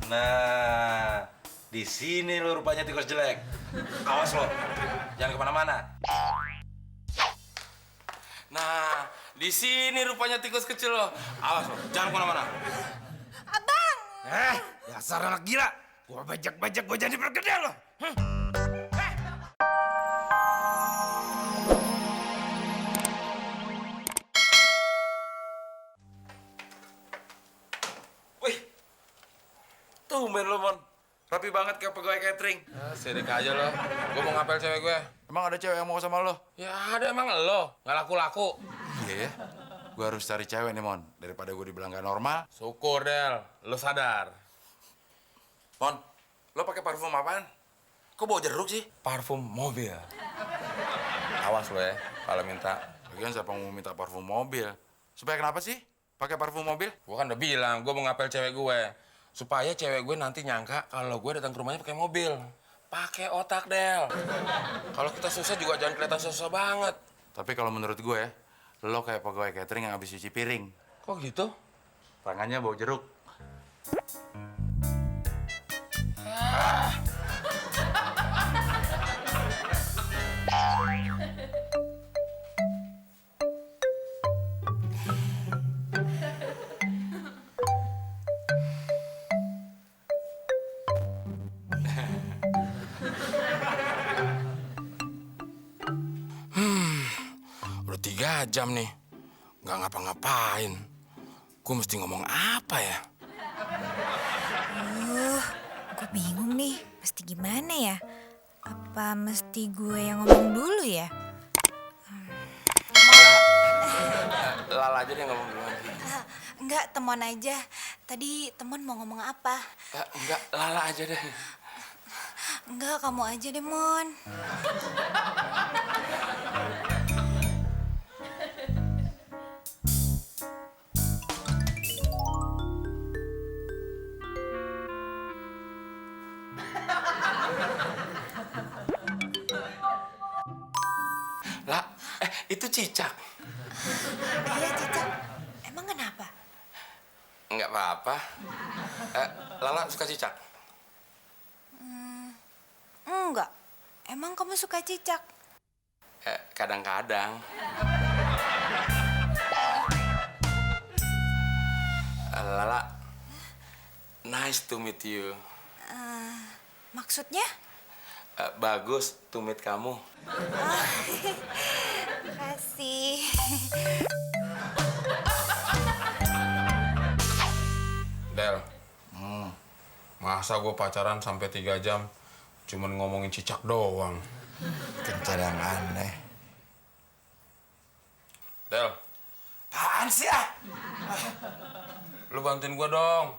Nah, di sini lo rupanya tikus jelek. Awas lo, jangan kemana-mana. Nah, di sini rupanya tikus kecil lo. Awas lo, jangan kemana-mana. Abang! Dasar anak gila. Gua bajak-bajak gua jadi pergede lo. Wih, tumben lo, Mon. Rapi banget kayak pegawai catering. Sirik aja lo. Gue mau ngapel cewek gue. Emang ada cewek yang mau sama lo? Ya ada emang lo. Nggak laku-laku. Iya ya. Gue harus cari cewek nih, Mon. Daripada gue dibilang gak normal. Syukur, Del. Lo sadar. Mon, lo pakai parfum apaan? Kok bau jeruk sih? Parfum mobil. Awas lo ya kalau minta. Lagian siapa mau minta parfum mobil? Supaya kenapa sih pakai parfum mobil? Gue kan udah bilang, gue mau ngapel cewek gue. Supaya cewek gue nanti nyangka kalau gue datang ke rumahnya pakai mobil. Pakai otak, Del. Kalau kita susah juga jangan kelihatan susah banget. Tapi kalau menurut gue, lo kayak pegawai catering yang habis cuci piring. Kok gitu? Tangannya bau jeruk. Udah 3 jam nih. Nggak ngapa-ngapain. Gue mesti ngomong apa ya? Gue bingung nih, mesti gimana ya? Apa mesti gue yang ngomong dulu ya? Lala aja deh ngomong duluan. Enggak, Temon aja. Tadi Temon mau ngomong apa? Enggak, Lala aja deh. Enggak, kamu aja deh, Mon. Lah, itu cicak. Iya, Cicak. Emang kenapa? Enggak apa-apa. Lala suka cicak? Enggak. Emang kamu suka Cicak? Kadang-kadang. Lala, nice to meet you. Maksudnya? Bagus to meet kamu. Kasih. Del, masa gue pacaran sampai 3 jam cuman ngomongin cicak doang. Kencan yang aneh. Del, Apaan sih ah? lu bantuin gue dong.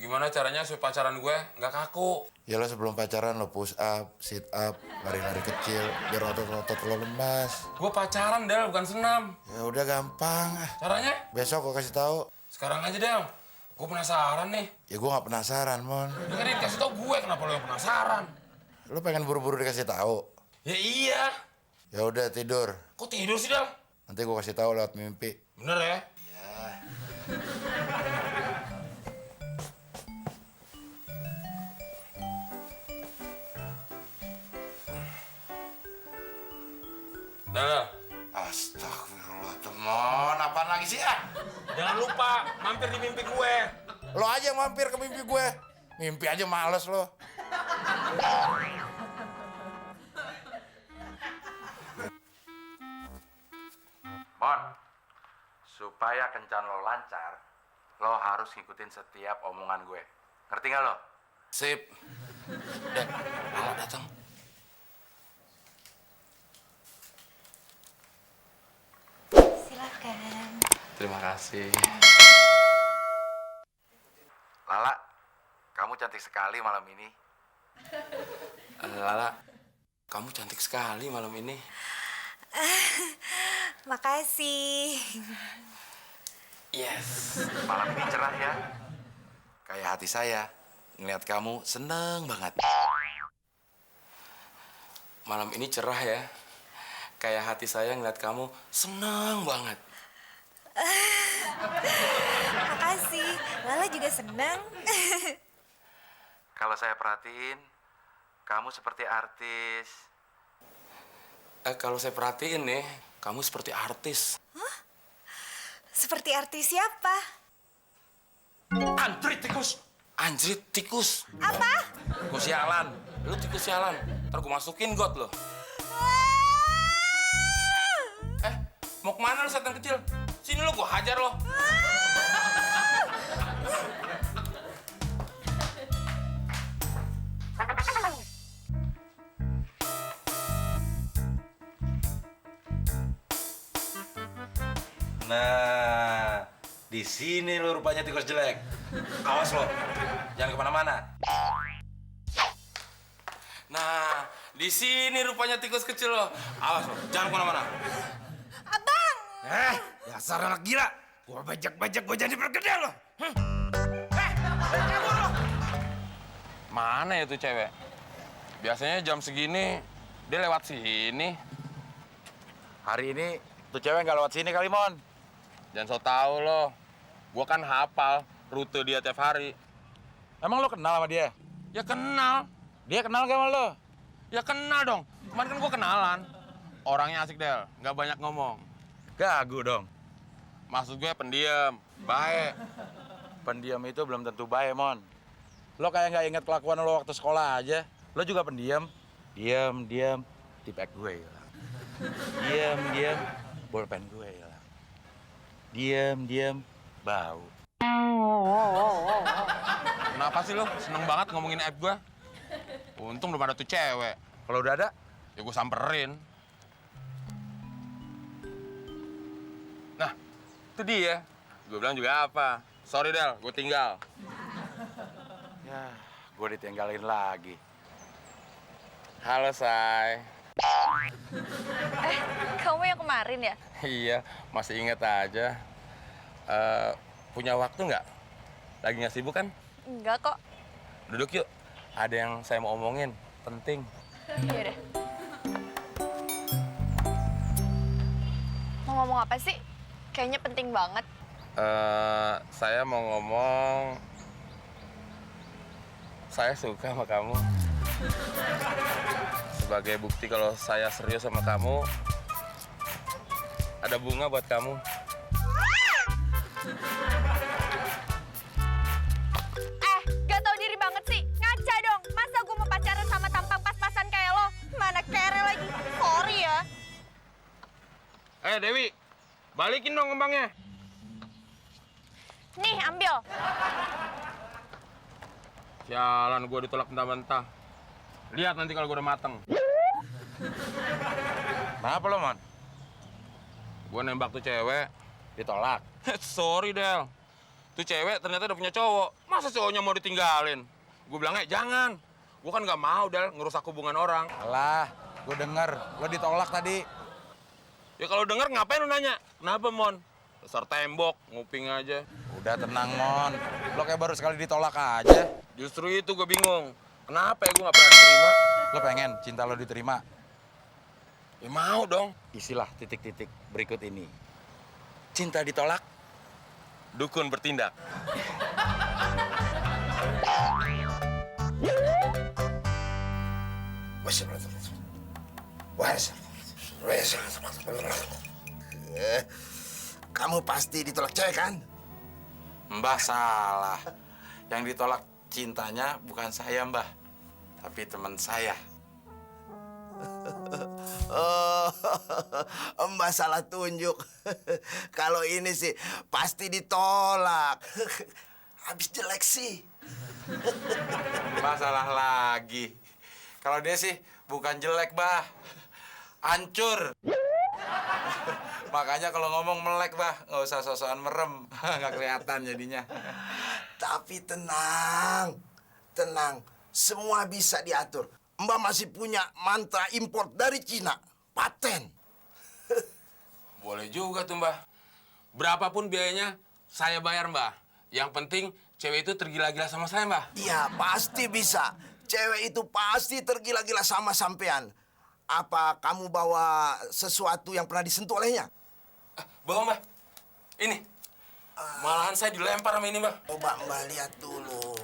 Gimana caranya supaya pacaran gue nggak kaku? Ya lo sebelum pacaran lo push up, sit up, lari-lari kecil, biar otot-otot lo lemas. Gue pacaran, Del, bukan senam. Ya udah gampang. Caranya? Besok gue kasih tahu. Sekarang aja, Del. Gue penasaran nih. Ya gue nggak penasaran, Mon. Dengerin, kasih tau gue kenapa lo yang penasaran. Lo pengen buru-buru dikasih tahu. Ya iya. Ya udah tidur. Kok tidur sih, Del? Nanti gue kasih tahu lewat mimpi. Bener ya? Del, Astagfirullah, teman. Apaan lagi sih ah? jangan lupa mampir di mimpi gue. Lo aja yang mampir ke mimpi gue. Mimpi aja males lo. Mon, supaya kencan lo lancar, lo harus ngikutin setiap omongan gue. Ngerti nggak lo? Sip. Del, Lala datang. Silakan. Terima kasih. Lala, kamu cantik sekali malam ini. Lala, kamu cantik sekali malam ini. Makasih. Yes. Malam ini cerah ya. Kayak hati saya. Ngeliat kamu seneng banget. Malam ini cerah ya. Kayak hati saya ngeliat kamu seneng banget. Makasih. Lala juga senang. Kalau saya perhatiin, kamu seperti artis. Kalau saya perhatiin nih, kamu seperti artis. Seperti artis siapa? Anjrit tikus. Anjrit tikus. Apa? Tikus sialan. Lu tikus sialan. Ntar gue masukin got lo. Mau kemana lu setan kecil? Sini lu, gue hajar lo. Nah, di sini lo rupanya tikus jelek. Awas lo, jangan kemana-mana. Nah, di sini rupanya tikus kecil lo. Awas lo, jangan kemana-mana. Abang! Dasar anak gila. Gua bajak-bajak gua jadi perkedel lo. Kabur lo. Mana ya tuh cewek? Biasanya jam segini dia lewat sini. Hari ini tuh cewek nggak lewat sini kali, Mon. Jangan so tau lo. Gua kan hafal rute dia tiap hari. Emang lo kenal sama dia? Ya kenal. Dia kenal gak sama lo? Ya kenal dong. Kemarin kan gua kenalan. Orangnya asik, Del. Nggak banyak ngomong. Gagu dong. Maksud gue pendiam, baik. Pendiam itu belum tentu baik, Mon. Lo kayak nggak inget kelakuan lo waktu sekolah aja. Lo juga pendiam. Diam, tipek gue hilang. Diam, bolpen gue hilang. Diam, bau. Kenapa sih lo seneng banget ngomongin aib gue? Untung belum ada tuh cewek. Kalau udah ada, Ya gue samperin. Nah, itu dia. Gue bilang juga apa? Sorry, Del, gue tinggal. ya gue ditinggalin lagi. Halo, Say. Kamu yang kemarin ya? Iya, masih inget aja. Punya waktu nggak? Lagi nggak sibuk kan? Enggak kok. Duduk yuk. Ada yang saya mau omongin. Penting. Iya deh. Mau ngomong apa sih? Kayaknya penting banget. Saya mau ngomong... Saya suka sama kamu. Sebagai bukti kalau saya serius sama kamu, ada bunga buat kamu. Gak tau diri banget sih. Ngaca dong. Masa gue mau pacaran sama tampang pas-pasan kayak lo? Mana kere lagi. Sorry ya. Dewi, balikin dong kembangnya. Nih, ambil. Sialan, gue ditolak mentah-mentah. Lihat nanti kalau gue udah mateng. Kenapa lo, Mon? Gue nembak tuh cewek. Ditolak. Sorry, Del. Tuh cewek ternyata udah punya cowok. Masa cowoknya mau ditinggalin? Gue bilangnya, jangan. Gue kan nggak mau, Del, ngerusak hubungan orang. Alah, gue denger. Lo ditolak tadi. Ya kalau denger ngapain lu nanya? Kenapa, Mon? Dasar tembok, nguping aja. Udah tenang, Mon. Lo kayak baru sekali ditolak aja. Justru itu gue bingung. Kenapa ya gue nggak pernah diterima? Lo pengen cinta lo diterima? Ya mau dong. Isilah titik-titik berikut ini. Cinta ditolak, Dukun bertindak. Kamu pasti ditolak cewek kan? Mbah salah. Yang ditolak cintanya bukan saya, Mbah. Tapi teman saya. Oh, Mbak salah tunjuk. Kalau ini sih pasti ditolak. Habis jelek sih. Mbah salah lagi. Kalau dia sih bukan jelek, Mbah. Hancur. Makanya kalau ngomong melek, Mbah, nggak usah sosokan merem. Nggak kelihatan jadinya. Tapi tenang, tenang. Semua bisa diatur. Mbak masih punya mantra impor dari Cina. Paten. Boleh juga tuh, Mbah. Berapapun biayanya, saya bayar, Mbah. Yang penting cewek itu tergila-gila sama saya, Mbah. Iya, pasti bisa. Cewek itu pasti tergila-gila sama sampean. Apa kamu bawa sesuatu yang pernah disentuh olehnya? Bawa, Mbah. Ini. Malahan saya dilempar sama ini, Mbah. Coba Mbak lihat dulu.